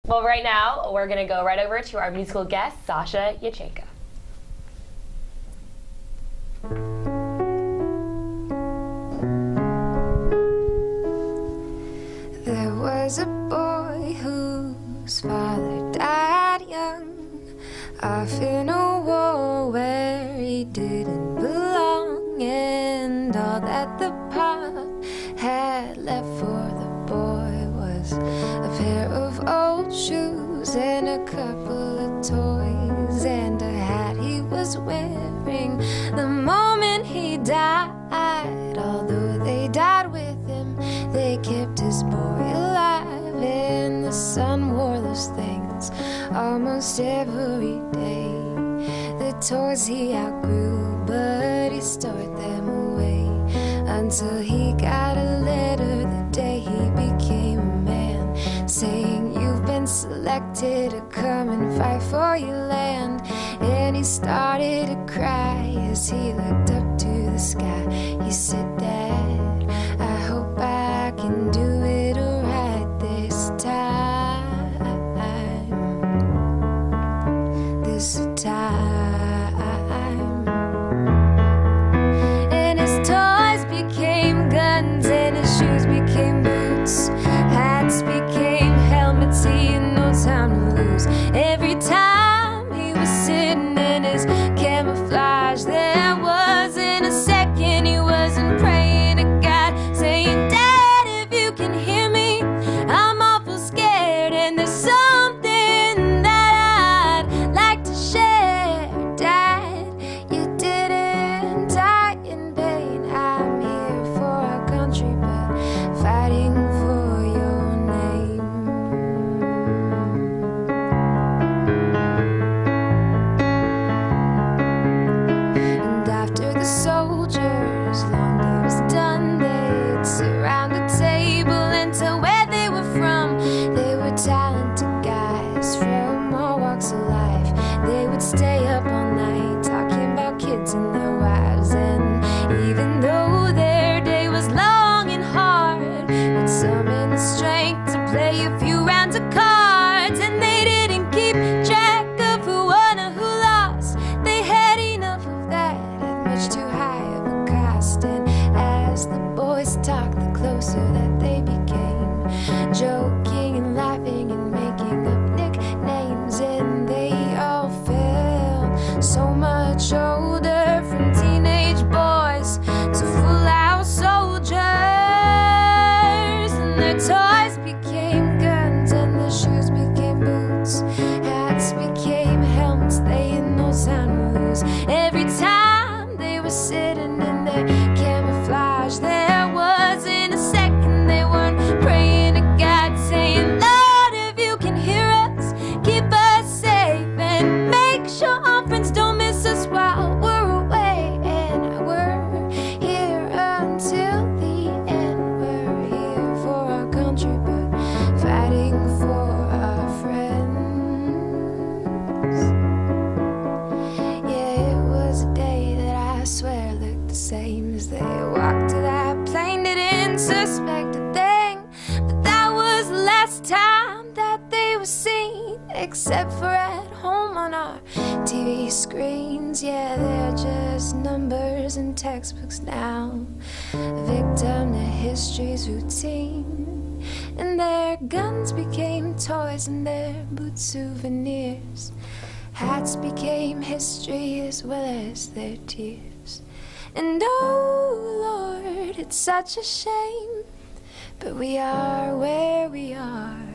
Well, right now, we're going to go right over to our musical guest, Sasha Yachenko. There was a boy whose father died young, off in a war where he didn't belong, and all that the pop had left for the boy was a pair of old shoes and a couple of toys and a hat he was wearing the moment he died. Although they died with him, they kept his boy alive, and the son wore those things almost every day. The toys he outgrew, but he stored them away until he got a letter the day he became a man, saying, "You've been selected to come and fight for your land." And he started to cry as he looked up to the sky. He said, "Dad, I hope I can do it right this time. This time." And his toys became guns and his shoes became boots. Hats became helmets, he had no time to lose. Every time he was sitting in his camouflage, there wasn't a second he wasn't praying to God, saying, "Dad, if you can hear me, I'm awful scared, and there's something that I'd like to share. Dad, you didn't die in vain. I'm here for our country, but fighting for your name." And after the soldiers' long day was done, they'd sit around the table and tell where they were from. They were talented guys from all walks of life. They would stay up all night talking about kids and their wives. And even though their day was long and hard, they'd summon the strength to play a few rounds of cards. And they didn't keep track of who won or who lost. They had enough of that at much too high of a cost. And as the boys talked, the closer that they became, joking and laughing and making up nicknames. And they all felt so much older, from teenage boys to full-out soldiers. And their toys became guns and their shoes became boots. Hats became helmets, they had no time to lose. Every time they were sitting in their camouflage, there wasn't a second they weren't praying to God, saying, "Lord, if you can hear us, keep us safe and make sure our friends don't miss us while we're away." And we're here until the end. We're here for our country, but fighting for our friends. Yeah, it was a day that I swear looked the same as they walked to that plane. Didn't suspect a thing, but that was the last time that they were seen, except for at home on our TV screens. Yeah, they're just numbers in textbooks now, a victim to history's routine. And their guns became toys and their boots souvenirs. Hats became history as well as their tears. And oh Lord, it's such a shame, but we are where we are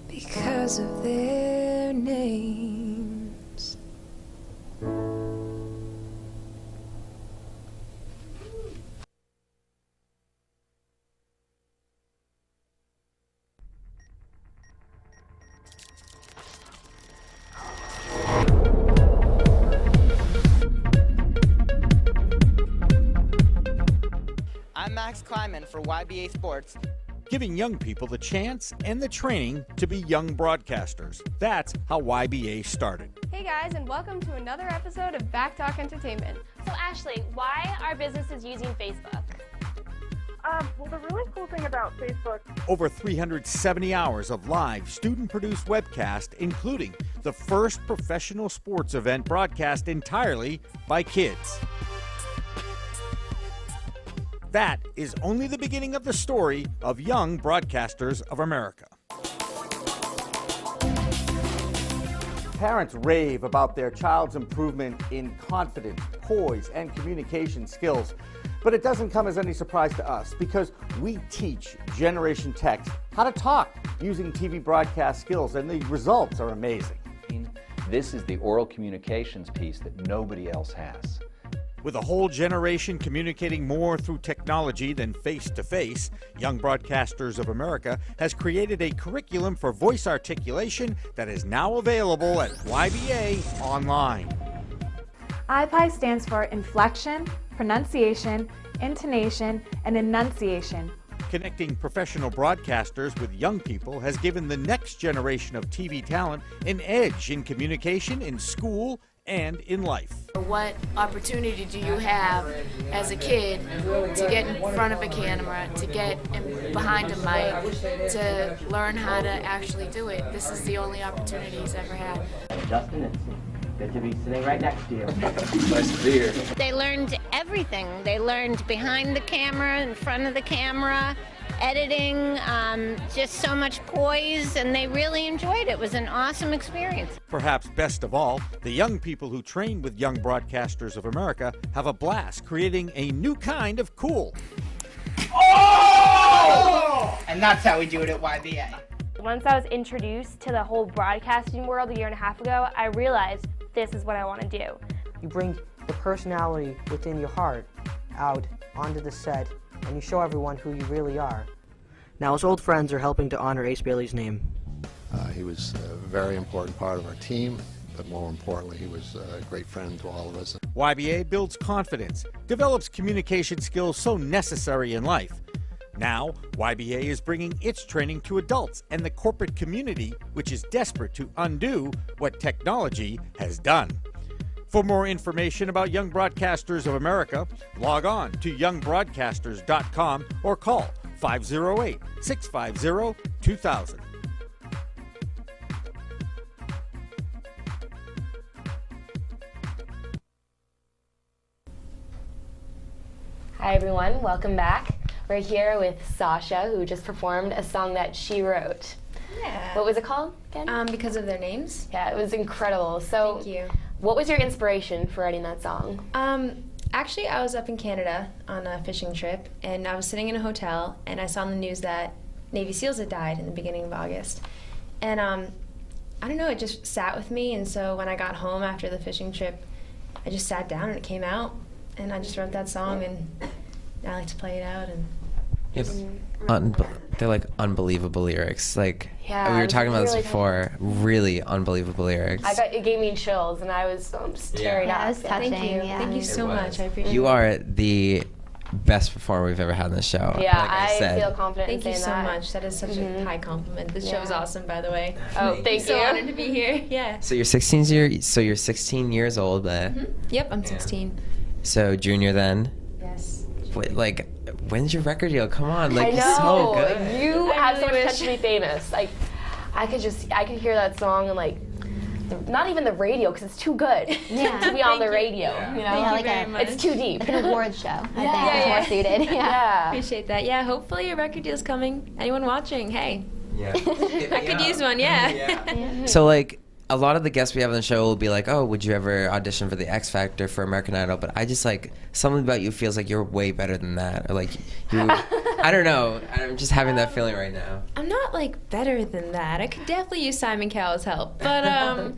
because of their names. I'm Max Kleiman for YBA Sports. Giving young people the chance and the training to be young broadcasters. That's how YBA started. Hey guys, and welcome to another episode of Back Talk Entertainment. So Ashley, why are businesses using Facebook? Well, the really cool thing about Facebook... Over 370 hours of live student-produced webcast, including the first professional sports event broadcast entirely by kids. That is only the beginning of the story of Young Broadcasters of America. Parents rave about their child's improvement in confidence, poise, and communication skills. But it doesn't come as any surprise to us because we teach Generation Text how to talk using TV broadcast skills, and the results are amazing. This is the oral communications piece that nobody else has. With a whole generation communicating more through technology than face-to-face, Young Broadcasters of America has created a curriculum for voice articulation that is now available at YBA Online. IPI stands for inflection, pronunciation, intonation, and enunciation. Connecting professional broadcasters with young people has given the next generation of TV talent an edge in communication, in school, and in life. What opportunity do you have as a kid to get in front of a camera, to get behind a mic, to learn how to actually do it? This is the only opportunity he's ever had. Justin, it's good to be sitting right next to you. Nice to be here. They learned everything. They learned behind the camera, in front of the camera, editing, just so much poise, and they really enjoyed it. It was an awesome experience. Perhaps best of all, the young people who train with Young Broadcasters of America have a blast creating a new kind of cool. Oh! And that's how we do it at YBA. Once I was introduced to the whole broadcasting world a year and a half ago, I realized this is what I want to do. You bring the personality within your heart out onto the set, and you show everyone who you really are. Now, his old friends are helping to honor Ace Bailey's name. He was a very important part of our team, but more importantly, he was a great friend to all of us. YBA builds confidence, develops communication skills so necessary in life. Now, YBA is bringing its training to adults and the corporate community, which is desperate to undo what technology has done. For more information about Young Broadcasters of America, log on to youngbroadcasters.com or call 508-650-2000. Hi everyone, welcome back. We're here with Sasha, who just performed a song that she wrote. Yeah. What was it called again? Because of their names. Yeah, it was incredible. So, Thank you. What was your inspiration for writing that song? Actually, I was up in Canada on a fishing trip, and I was sitting in a hotel, and I saw on the news that Navy SEALs had died in the beginning of August. And I don't know, it just sat with me, and so when I got home after the fishing trip, I just sat down and it came out, and I just wrote that song, and I like to play it out. And they're like unbelievable lyrics. Like, yeah, we were talking about this before. Really unbelievable lyrics. It gave me chills, and I was just tearing up. It was touching. Thank you. Yeah. Thank you so much. I appreciate it. You are the best performer we've ever had on this show. Yeah, like I feel confident Thank in you saying so much. That is such a high compliment. This show is awesome, by the way. Oh, thank you. So honored to be here. Yeah. So you're 16 years old, but Yep, I'm 16. So junior then. Yes. Wait, like, when's your record deal? Come on, like, I know. you're so good. You have so really much touch to be famous. Like, I could hear that song and like, not even the radio because it's too good to be on the radio. You know, it's too deep. Like an award show. I think Yeah. more suited. Yeah. Appreciate that. Yeah. Hopefully your record deal's coming. Anyone watching? Hey. Yeah. I could use one. Yeah. So like, a lot of the guests we have on the show will be like, oh, would you ever audition for the X Factor, for American Idol? But I just like, something about you feels like you're way better than that. Or like, you, I don't know. I'm just having that feeling right now. I'm not like better than that. I could definitely use Simon Cowell's help. But I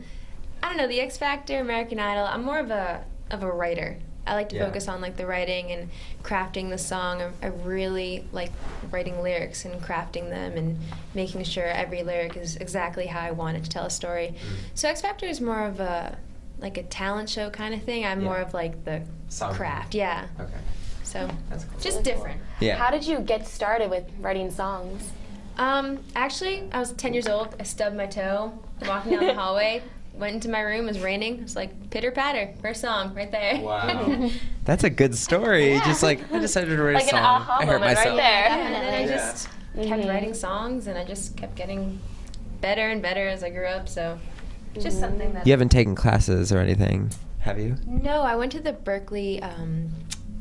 don't know, the X Factor, American Idol, I'm more of a writer. I like to focus on like the writing and crafting the song. I really like writing lyrics and crafting them and making sure every lyric is exactly how I want it to tell a story. So X Factor is more of a talent show kind of thing. I'm more of like the craft. Yeah. Okay. So that's cool. Just different. Yeah. How did you get started with writing songs? Actually, I was 10 years old. I stubbed my toe walking down the hallway. went into my room, it was raining. It's like pitter patter, first song right there. Wow. That's a good story. Just like, I decided to write like a song. An aha I hurt moment myself. right there. And then I just kept writing songs, and I just kept getting better and better as I grew up. So it's just something that. You haven't taken classes or anything, have you? No, I went to the Berkeley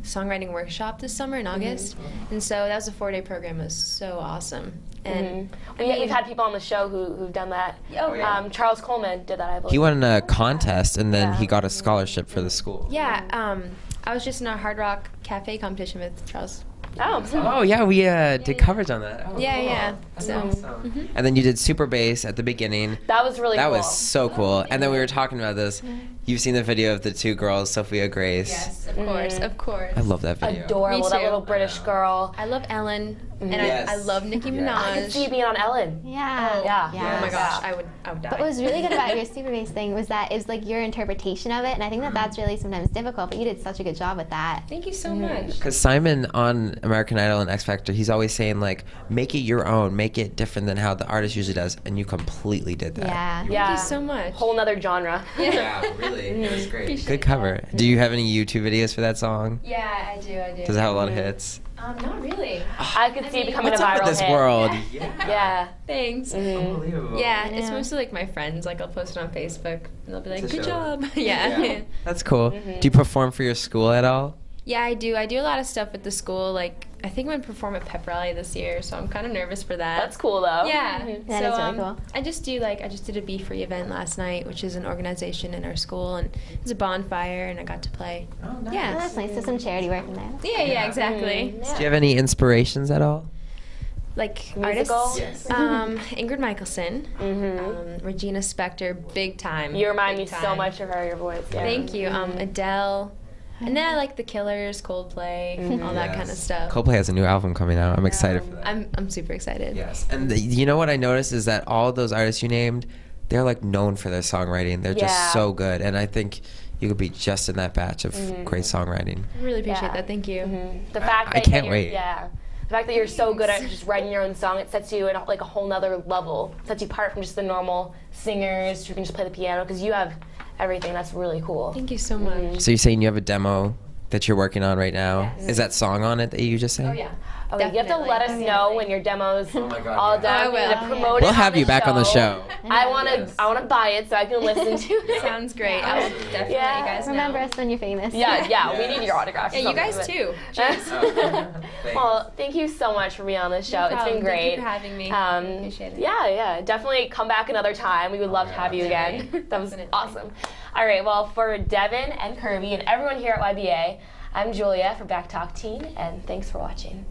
songwriting workshop this summer in August, and so that was a 4-day program. It was so awesome. And we've had people on the show who've done that. Oh, yeah. Charles Coleman did that, I believe. He won a contest and then he got a scholarship for the school. Yeah, I was just in a Hard Rock Cafe competition with Charles. Oh yeah, we did coverage on that. Oh, yeah. That's So, awesome. And then you did Super Bass at the beginning. That was really cool. That was so cool. And then we were talking about this. You've seen the video of the two girls, Sophia Grace. Yes, of course. I love that video. Adorable, that little British girl. I love Ellen, and Yes. I love Nicki Minaj. I could see you being on Ellen. Yeah. Yeah. Oh my gosh, I would die. But what was really good about your Super Bass thing was that it was like your interpretation of it, and I think that that's really sometimes difficult, but you did such a good job with that. Thank you so much. Because Simon on American Idol and X Factor, he's always saying like, make it your own, make it different than how the artist usually does, and you completely did that. Yeah. Thank you so much. Whole nother genre. Yeah, really. It was great. Good cover. Do you have any YouTube videos for that song? Yeah, I do. Does it have a lot of hits? Not really. I could see it becoming What's a up viral with this hit. world? Yeah. Thanks. Unbelievable. Yeah, it's mostly like my friends. Like I'll post it on Facebook, and they'll be like, To "Good show job." Yeah. That's cool. Do you perform for your school at all? Yeah, I do. I do a lot of stuff with the school. Like I think I'm gonna perform at Pep Rally this year, so I'm kind of nervous for that. That's cool though. Yeah. That so is really cool. I just did a Be Free event last night, which is an organization in our school, and it was a bonfire, and I got to play. Oh, nice. Yeah. Oh, that's nice. So some charity work in there. Yeah, exactly. Do you have any inspirations at all? Like Musical? artists, Yes. Ingrid Michaelson, Regina Spektor, big time. You remind me big so time. much of her, your voice. Yeah. Thank you. Adele. And then I like The Killers, Coldplay, all that kind of stuff. Coldplay has a new album coming out. I'm excited for that. I'm super excited. Yes. And you know what I noticed is that all those artists you named, they're like known for their songwriting. They're just so good. And I think you could be just in that batch of great songwriting. I really appreciate that. Thank you. The fact that I can't you're, wait. Yeah. The fact that you're so good at just writing your own song, it sets you in like a whole nother level. It sets you apart from just the normal singers who can just play the piano, because you have everything. That's really cool. Thank you so much. So you're saying you have a demo that you're working on right now? Yes. Is that song on it that you just sang? Oh yeah. Okay, you have to let us know when your demo's all done. I will. To promote We'll it have on you back on the show. I want to buy it so I can listen to it. Sounds great. I'll definitely let you guys know. Remember us when you're famous. Yeah, we need your autograph. Yeah, you guys too. Cheers. Well, thank you so much for being on this show. It's been great. Thank you for having me. Appreciate it. Yeah. Definitely come back another time. We would love to have you again. That was awesome. All right, well, for Devin and Kirby and everyone here at YBA, I'm Julia for Back Talk Teen, and thanks for watching.